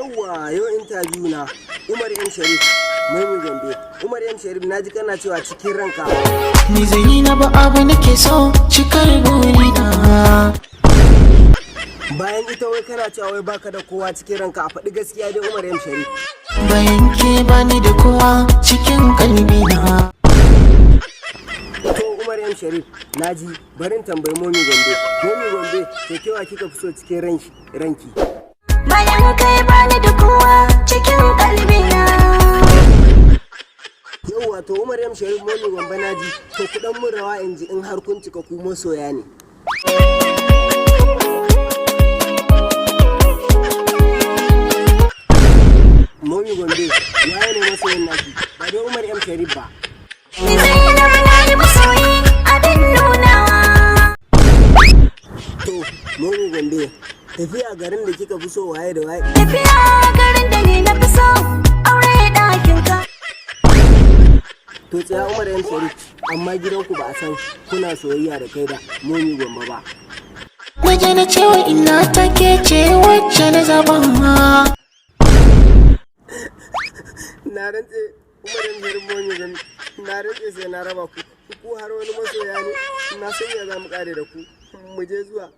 Yawwa yau interview na Umar M Sharif mai Gombe. Umar M Sharif naji kana cewa cikin ranka ni zai na ba abu nake so cikar burina. Bayan ita wai kana cewa wai baka da kowa cikin ranka, a faɗi gaskiya dai Umar M Sharif. Bayan ke bani da kowa cikin kalbina. To Umar M Sharif naji, barin tambayi Momi Gombe. Momi Gombe ke kewa kika fi so cikin ranki? Bayan kai bani da kowa cikin kalbina. Yauwa to Umar M Sharif Momi Gombe naji, to kudan mun rawa in ji in har kun cika ku masoya ne. Momi Gombe waye ne masoyin naki? Ba dai Umar M Sharif ba. Ni zai na yi masoyi abin nunawa. To Momi Gombe tafiya garin da kika fi so waye da waye? Tafiya garin da ni na fi so aure ɗakin ka. To tsaya Umar M Sharif, amma gidanku ba a san kuna soyayya da kai da Momi Gombe ba. Waje na cewa ina take ce wacce na zaban ma. Na rantse Umar M Sharif Momi Gombe, na rantse sai na raba ku har wani masoya ne, na san ya za mu kare da ku, mu je zuwa.